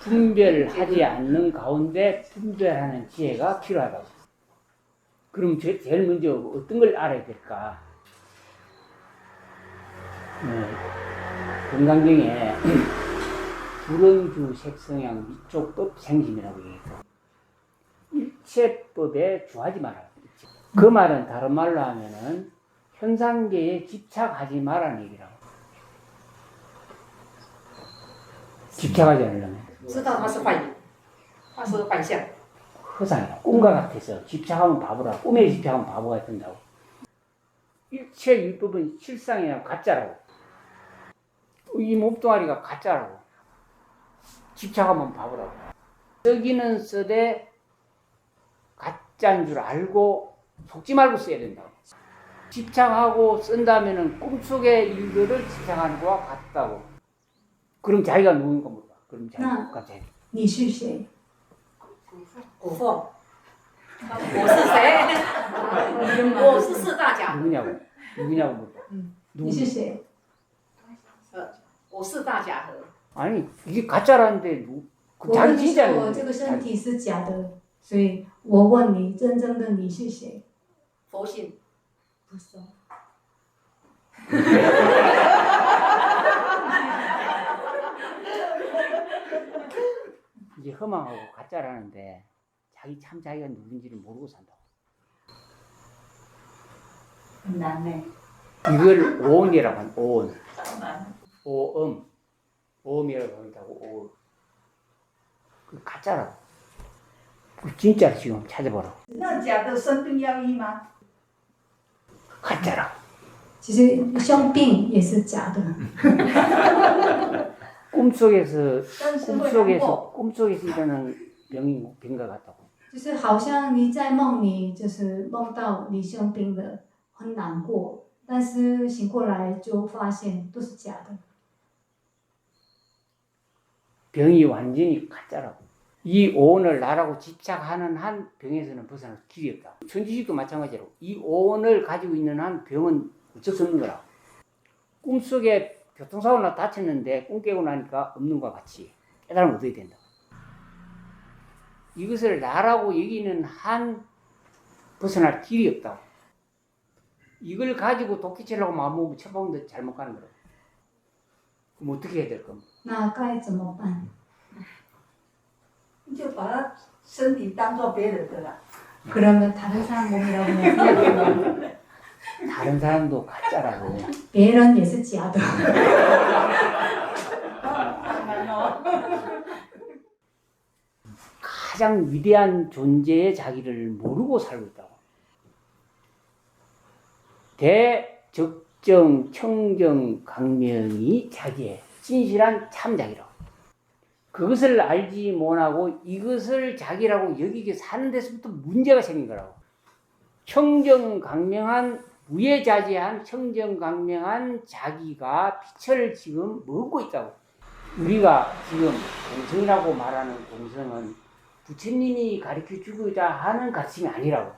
분별하지 않는 가운데 분별하는 지혜가 필요하다고. 그럼 제일 먼저 어떤 걸 알아야 될까? 건강경에 불언주 색성향 미촉법 생심이라고 얘기했어. 일체법에 주하지 마라. 그 말은 다른 말로 하면은 현상계에 집착하지 마라는 얘기라고. 집착하지 않으려면. 知道它是幻影，它是幻象。 허상이야. 꿈과 같아서 집착하면 바보라. 꿈에 집착하면 바보가 된다고. 일체 율법은 실상이야 가짜라고. 이 몸뚱아리가 가짜라고. 집착하면 바보라고. 쓰기는 쓰되 가짜인 줄 알고 속지 말고 써야 된다고. 집착하고 쓴다면은 꿈속의 일들을 집착하는 거와 같다고. 그럼 자기가 누군가 물어봐. 그럼 자기가 자기. 你是谁？古凤，我是谁？我是四大甲， 누구냐고 물어봐. 你是谁？我是大甲河。 아니 이게 가짜라는데 그 我 자기 跟你说， 진짜는 我这个身体是假的，所以我问你，真正的你是谁？佛性，不是。 이게 허망하고 가짜라는데 자기가 누군지를 모르고 산다고. 很难呢。 이걸 오온이라고 하는 오온. 오음이라고 한다고 오음. 그 가짜라고. 그 진짜 지금 찾아보라고. 那假的生病要医吗？ 가짜라고. 其实生病也是假的， 꿈속에서 但是会难过。 꿈속에서 일어나는 병과 같다고. 就是好像你在梦里，就是梦到你生病了，很难过，但是醒过来就发现都是假的。 병이 완전히 가짜라고. 이 오온을 나라고 집착하는 한 병에서는 벗어날 길이 없다. 천지식도 마찬가지로 이 오온을 가지고 있는 한 병은 어쩔 수 없는 거라. 꿈속에 교통사고 나 다쳤는데 꿈 깨고 나니까 없는 것과 같이 깨달음을 얻어야 된다. 이것을 나라고 여기는 한 벗어날 길이 없다. 이걸 가지고 도끼치려고 마음먹으면 처방도 잘못 가는 거라. 그럼 어떻게 해야 될까? 那该怎么办？就把他身体当做别人的啦。 그러면 다른 사람 몸이라고 생각해요. 다른 사람도 가짜라고. 别人也是假的。 가장 위대한 존재의 자기를 모르고 살고 있다고. 대적정, 청정, 강명이 자기의 진실한 참 자기라고. 그것을 알지 못하고 이것을 자기라고 여기게 사는 데서부터 문제가 생긴 거라고. 청정강명한 무예자재한 청정강명한 자기가 빛을 지금 먹고 있다고. 우리가 지금 공성이라고 말하는 공성은 부처님이 가르쳐주고자 하는 가르침이 아니라고.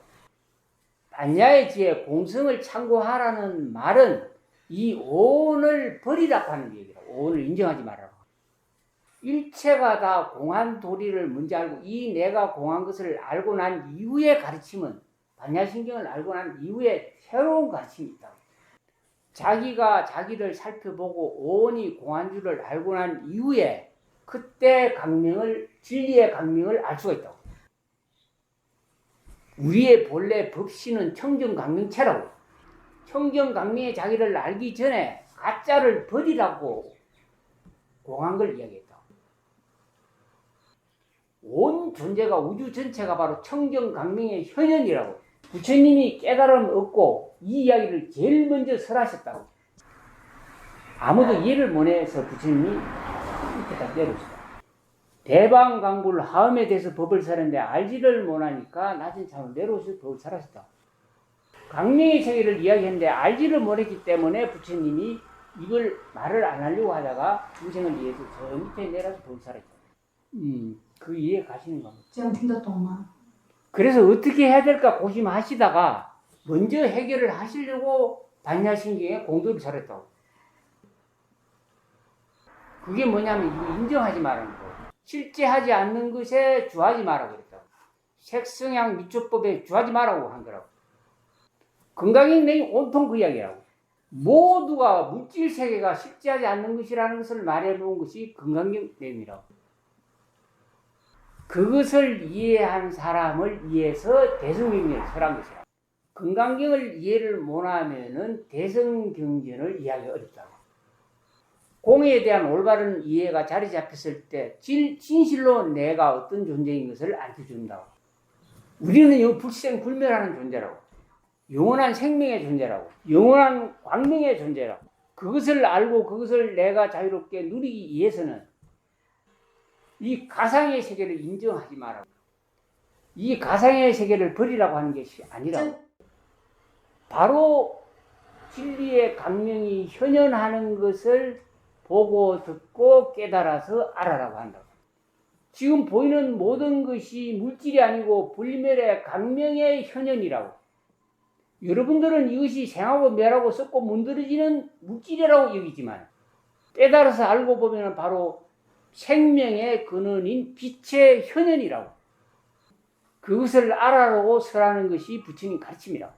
반야의 지혜 공성을 참고하라는 말은 이 오온을 버리라고 하는 얘기라고. 오온을 인정하지 말라고. 일체가 다 공한 도리를 먼저 알고 이 내가 공한 것을 알고 난 이후의 가르침은 반야신경을 알고 난 이후에 새로운 가르침이 있다. 자기가 자기를 살펴보고 오온이 공한 줄을 알고 난 이후에 그때 진리의 강명을 알 수가 있다고. 우리의 본래 법신은 청정강명체라고. 청정강명의 자기를 알기 전에 가짜를 버리라고 공한 걸 이야기했다. 온 존재가 우주 전체가 바로 청정강명의 현현이라고. 부처님이 깨달음을 얻고 이 이야기를 제일 먼저 설하셨다고. 아무도 이해를 못해서 부처님이 이렇게 내려오셨다. 대방강불 하음에 대해서 법을 설했는데 알지를 못하니까 낮은 참으로 내려오셔서 법을 설하셨다. 강명의 세계를 이야기했는데 알지를 못했기 때문에 부처님이 이걸 말을 안 하려고 하다가 중생을 위해서 저 밑에 내려서 법을 설했다. 그 이해 가시는 겁니다. 这样听得懂吗？ 그래서 어떻게 해야 될까 고심하시다가 먼저 해결을 하시려고 반야신경에 공도를 설했다고. 그게 뭐냐면 이거 인정하지 말라는 거. 실제 하지 않는 것에 주하지 말라고 그랬다고. 색성향 미초법에 주하지 말라고 한 거라고. 건강경냉이 온통 그 이야기라고. 모두가 물질 세계가 실제하지 않는 것이라는 것을 말해 놓은 것이 건강경냉이라고. 그것을 이해한 사람을 위해서 대성경전을 설한 것이라고. 건강경을 이해를 못하면은 대성경전을 이해하기 어렵다고. 공에 대한 올바른 이해가 자리 잡혔을 때 진실로 내가 어떤 존재인 것을 알려준다고. 우리는 불생불멸하는 존재라고. 영원한 생명의 존재라고. 영원한 광명의 존재라고. 그것을 알고 그것을 내가 자유롭게 누리기 위해서는 이 가상의 세계를 인정하지 말라고. 이 가상의 세계를 버리라고 하는 것이 아니라고. 바로 진리의 강명이 현현하는 것을 보고 듣고 깨달아서 알아라고 한다고. 지금 보이는 모든 것이 물질이 아니고 불멸의 강명의 현현이라고. 여러분들은 이것이 생하고 멸하고 썩고 문드러지는 물질이라고 여기지만 깨달아서 알고 보면 바로 생명의 근원인 빛의 현현이라고. 그것을 알아라고 설하는 것이 부처님 가르침이라고.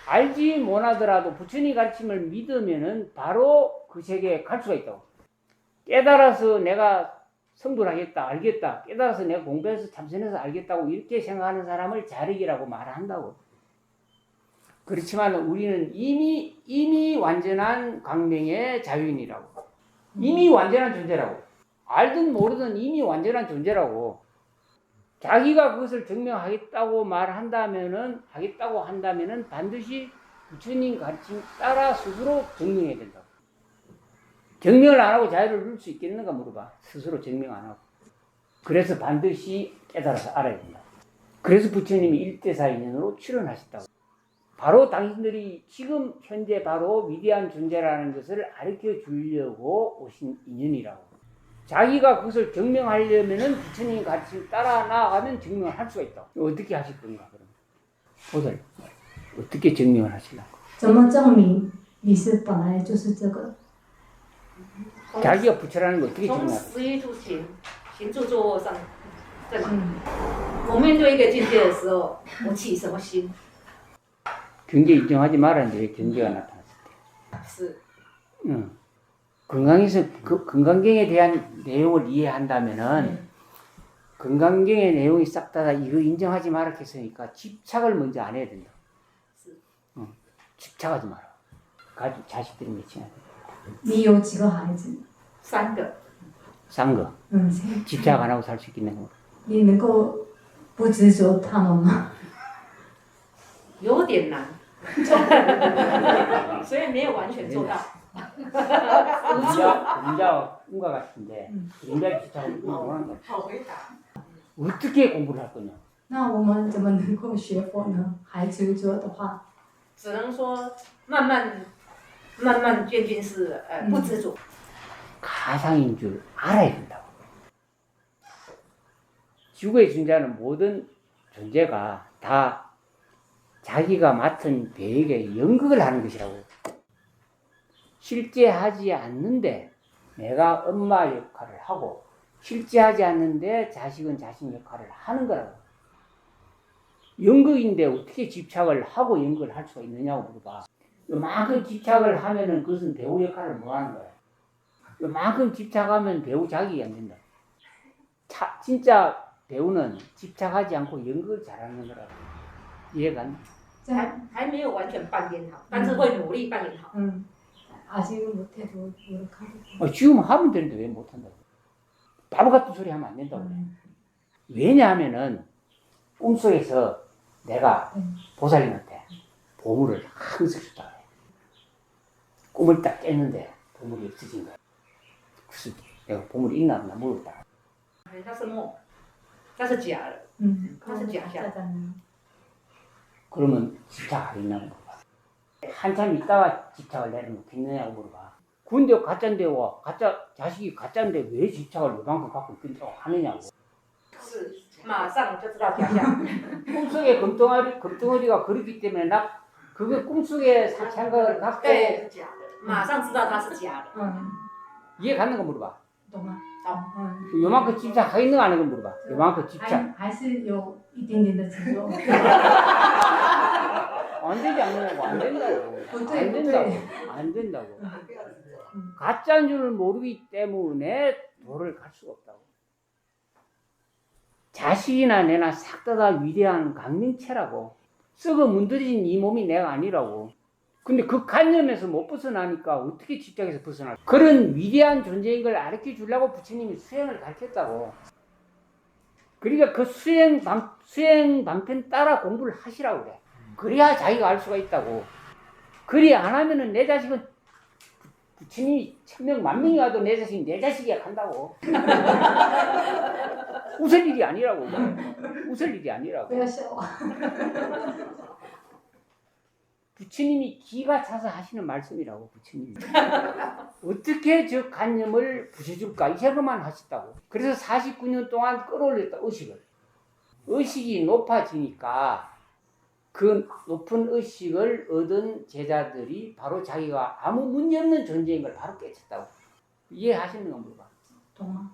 알지 못하더라도 부처님 가르침을 믿으면은 바로 그 세계에 갈 수가 있다고. 깨달아서 내가 성불 하겠다, 알겠다. 깨달아서 내가 공부해서 참선해서 알겠다고 이렇게 생각하는 사람을 자력이라고 말한다고. 그렇지만 우리는 이미 완전한 광명의 자유인이라고. 이미 완전한 존재라고. 알든 모르든 이미 완전한 존재라고. 자기가 그것을 증명하겠다고 한다면은 반드시 부처님 가르침 따라 스스로 증명해야 된다고. 증명을 안 하고 자유를 누릴 수 있겠는가 물어봐. 스스로 증명 안 하고. 그래서 반드시 깨달아서 알아야 된다. 그래서 부처님이 일대사인연으로 출연하셨다고. 바로 당신들이 지금 현재 바로 위대한 존재라는 것을 가르쳐 주려고 오신 인연이라고. 자기가 그것을 증명하려면은 부처님 가르침 따라 나아가면 증명을 할 수가 있다. 어떻게 하실 건가 그럼? 보들 어떻게 증명을 하시려고? 怎么证明你是本来就是这个？ 자기가 부처라는 걸 어떻게 从 증명할? 十一住行，行住坐卧上，对吗？我面对一个境界的时候，我起什么心？ 경계 인정하지 말았는데 왜 경계가 나타났을 때? 是 건강경에 대한 내용을 이해한다면은 건강경의 내용이 싹 다 이거 인정하지 마라 했으니까 집착을 먼저 안 해야 된다. 집착하지 마라. 가족 자식들이 몇이나 돼? 你有几个孩子？ 3个， 싼 거. 3个。 집착 안 하고 살 수 있겠는 거. 你能够不执着他们吗？有点难，所以没有完全做到。 그림자 꿈과 같은데 그림자 집착을 원하는 거야. 好回答。 어떻게 공부를 할 거냐? 那我们怎么能够学佛呢？还执着的话，只能说慢慢渐进是不执着。 가상인 줄 알아야 된다고. 지구에 존재하는 모든 존재가 다 자기가 맡은 배에게 연극을 하는 것이라고. 실제 하지 않는데 내가 엄마 역할을 하고 실제 하지 않는데 자식은 자식 역할을 하는 거라고. 연극인데 어떻게 집착을 하고 연극을 할 수가 있느냐고 물어봐. 요만큼 집착을 하면은 그것은 배우 역할을 못 하는 거야. 요만큼 집착하면 배우 자격이 안 된다. 진짜 배우는 집착하지 않고 연극을 잘하는 거라고. 이해가 안 돼? 还没有完全扮演好，但是会努力扮演好。 아직 못해도 노력하고. 지금 하면 되는데 왜 못한다고? 바보 같은 소리 하면 안 된다고 그래. 왜냐하면은 꿈속에서 내가 보살님한테 보물을 항상 줬다 그래. 꿈을 딱 깼는데 보물이 없어진 거야. 그래서 내가 보물이 있나 없나 물었다. 它是梦，它是假的，它是假象。 그러면 집착 안 했냐고 물어봐. 한참 있다가 집착을 내려놓겠느냐고 물어봐. 근데 가짜인데요. 가짜 자식이 가짜인데 왜 집착을 요만큼 갖고 있겠다고 하느냐고. 是马上就知道假象。 꿈속에 금덩어리가 그렇기 때문에 나 그거 꿈속에 생각을 갖고 对，是假的，马上知道它是假的。 이해 가는 거 물어봐. 懂吗？ 요만큼 집착하겠는가 안 하는 거 물어봐. 요만큼 집착. 还是有一点点的执着。 안 되지 않느냐고. 안 된다고. 어때, 안 된다고. 어때? 안 된다고. 가짜인 줄 모르기 때문에 도를 갈 수가 없다고. 자식이나 내나 싹 다 위대한 강명체라고. 썩어 문드러진 이 몸이 내가 아니라고. 근데 그 관념에서 못 벗어나니까 어떻게 집착해서 벗어날? 그런 위대한 존재인 걸 가르쳐 주려고 부처님이 수행을 가르쳤다고. 그러니까 그 수행 방편 따라 공부를 하시라고 그래. 그래야 자기가 알 수가 있다고. 그리 안 하면은 내 자식은 부처님이 1000명 만명이 와도 내 자식이 내 자식이야 간다고. 웃을 일이 아니라고. 웃을 일이 아니라고. 不要笑我。 부처님이 기가 차서 하시는 말씀이라고. 부처님이 어떻게 저 관념을 부셔줄까 이 생각만 하셨다고. 그래서 49년 동안 끌어올렸다. 의식이 높아지니까 그 높은 의식을 얻은 제자들이 바로 자기가 아무 문제없는 존재인 걸 바로 깨쳤다고. 이해하시는 건 물어봐. 懂吗？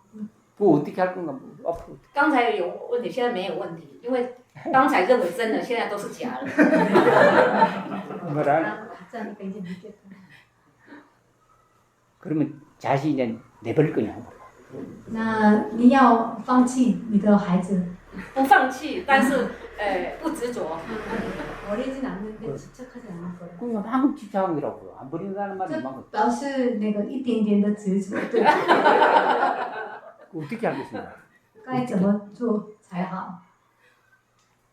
그거 어떻게 할 건가 물어봐. 앞으로. 刚才有问题，现在没有问题，因为刚才认为真的，现在都是假的。 뭐라? 가짜니까 이제 믿겠다. 그러면 자식이 이제 내버릴 거냐고. 那你要放弃你的孩子？不放弃，但是不执着。 버리진 않는데 집착하지 않는 거예요. 그럼 방금 집착한 거라고요. 안 버린다는 말이 이만큼. 表示那个一点点的执着，对， 어떻게 하겠습니까? 该怎么做才好？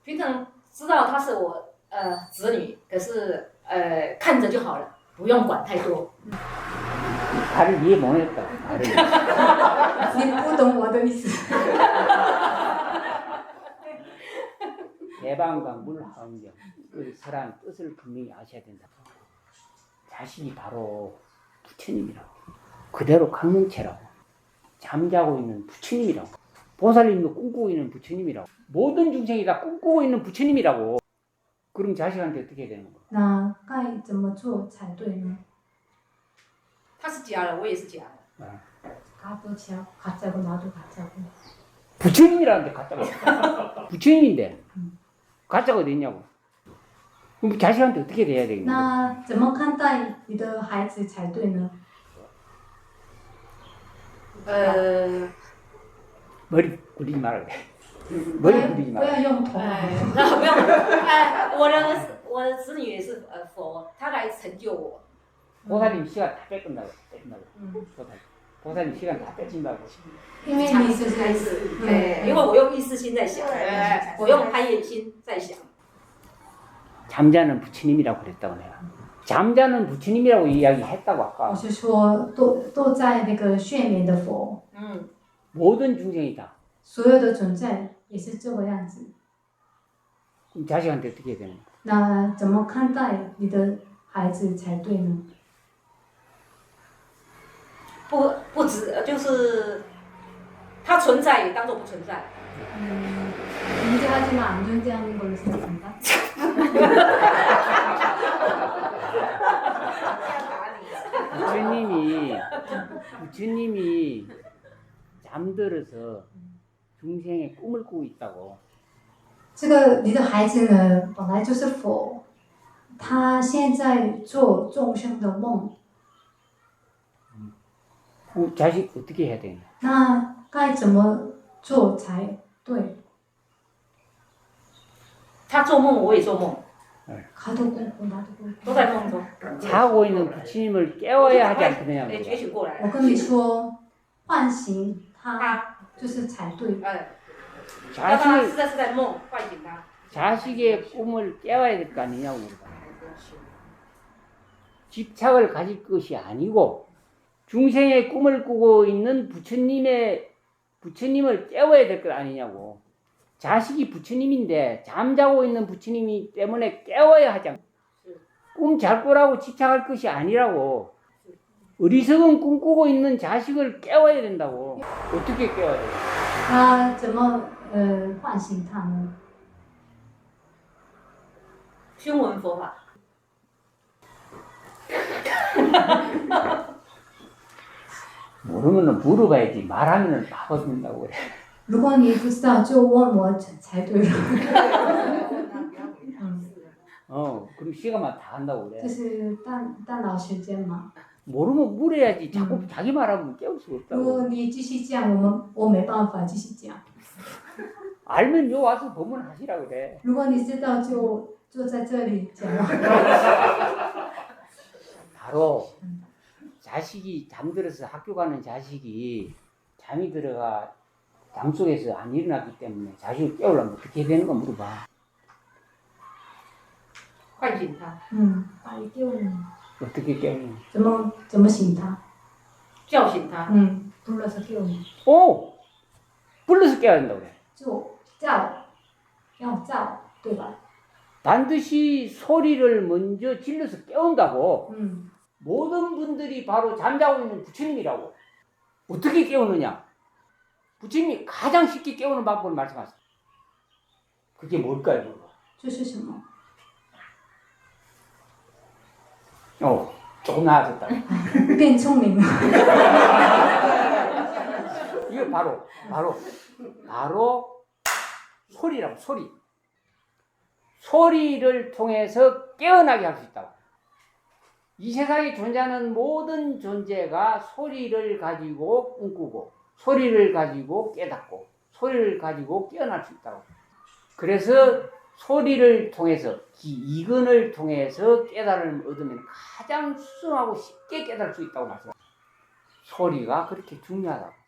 平常知道他是我子女，可是看着就好了，不用管太多。 말을 이해 못했다. 말을. 你不懂我的意思。 대방강물 하은경 그 설한 뜻을 분명히 아셔야 된다. 자식이 바로 부처님이라고. 그대로 강명체라고. 잠자고 있는 부처님이라고. 보살님도 꿈꾸고 있는 부처님이라고. 모든 중생이 다 꿈꾸고 있는 부처님이라고. 그럼 자식한테 어떻게 해야 되는 거야? 那该怎么做才对呢？他是假的，我也是假的。 가도 가짜고 나도 가짜고. 부처님이라는데 가짜가 부처님인데 가짜가 어디 있냐고. 그럼 자식한테 어떻게 돼야 되겠냐? 那怎么看待你的孩子才对呢？ 머리 굴리지 말아야 돼. 머리 굴리지 不 말아야 要用头脑。那不用，我的子女也是佛，他来成就我。 보살님 시간 다 뺏긴다고. 음. 보살님 시간 다 뺏긴다고. 因为你是开始，因为我用意识心在想，我用攀岩心在想。 잠자는 부처님이라고 그랬다고 내가. 잠자는 부처님이라고 이야기했다고 我 아까. 是说都在那个睡眠的佛， 모든 중생이다. 所有的存在也是这个样子。 그럼 자식한테 어떻게 해야 되는 거야? 那怎么看待你的孩子才对呢？不止，就是它存在也当做不存在。 존재하지만 안 존재하는 걸로 생각한다. 부처님이 잠들어서 중생의 꿈을 꾸고 있다고. 这个你的孩子呢，本来就是佛，他现在做众生的梦， 그 자식 어떻게 해야 되냐? 那该怎么做才对？ 他做梦，我也做梦， 가도 꿈꾸 나도 꿈꾸. 都在梦中。 자고 있는 부처님을 깨워야 하지 않겠느냐고. 觉醒过来。我跟你说，唤醒他他，就是才对。他 자식 实在是在梦唤醒他。 자식의 꿈을 깨워야 될 거 아니냐고. 집착을 가질 것이 아니고 중생의 꿈을 꾸고 있는 부처님을 깨워야 될 것 아니냐고. 자식이 부처님인데 잠자고 있는 부처님이 때문에 깨워야 하지 않고 꿈 잘 꾸라고 집착할 것이 아니라고. 어리석은 꿈 꾸고 있는 자식을 깨워야 된다고. 어떻게 깨워야 돼? 他怎么唤醒他呢？宣闻佛法。 모르면은 물어봐야지. 말하면은 바보 된다고 그래. 如果你不知道，就问我才对了。그럼 시간만 다 한다고 就 그래. 是大脑时间嘛。 모르면 물어야지. 자꾸 자기 말하면 깨울 수가 如果 없다고. 你继续讲，我没办法继续讲。 알면 요 와서 법문하시라 그래. 如果你知道，就坐在这里讲。 바로 자식이 잠들어서 학교 가는 자식이 잠이 들어가 잠 속에서 안 일어났기 때문에 자식을 깨우려면 어떻게 되는 거 물어봐. 唤醒他，把你救你， 어떻게 깨우냐. 怎么醒他？叫醒他， 불러서救你， 오! 불러서 깨워야 된다고 그래. 就要叫，对吧？ 반드시 소리를 먼저 질러서 깨운다고. 嗯， 모든 분들이 바로 잠자고 있는 부처님이라고. 어떻게 깨우느냐? 부처님이 가장 쉽게 깨우는 방법을 말씀하셨어요. 그게 뭘까요? 这是什么？ 조금 나아졌다. 变聪明了。 이거 바로 소리라고, 소리. 소리를 통해서 깨어나게 할 수 있다고. 이 세상에 존재하는 모든 존재가 소리를 가지고 꿈꾸고, 소리를 가지고 깨닫고, 소리를 가지고 깨어날 수 있다고. 그래서 소리를 통해서, 이근을 통해서 깨달음을 얻으면 가장 수승하고 쉽게 깨달을 수 있다고 말씀합니다. 소리가 그렇게 중요하다고.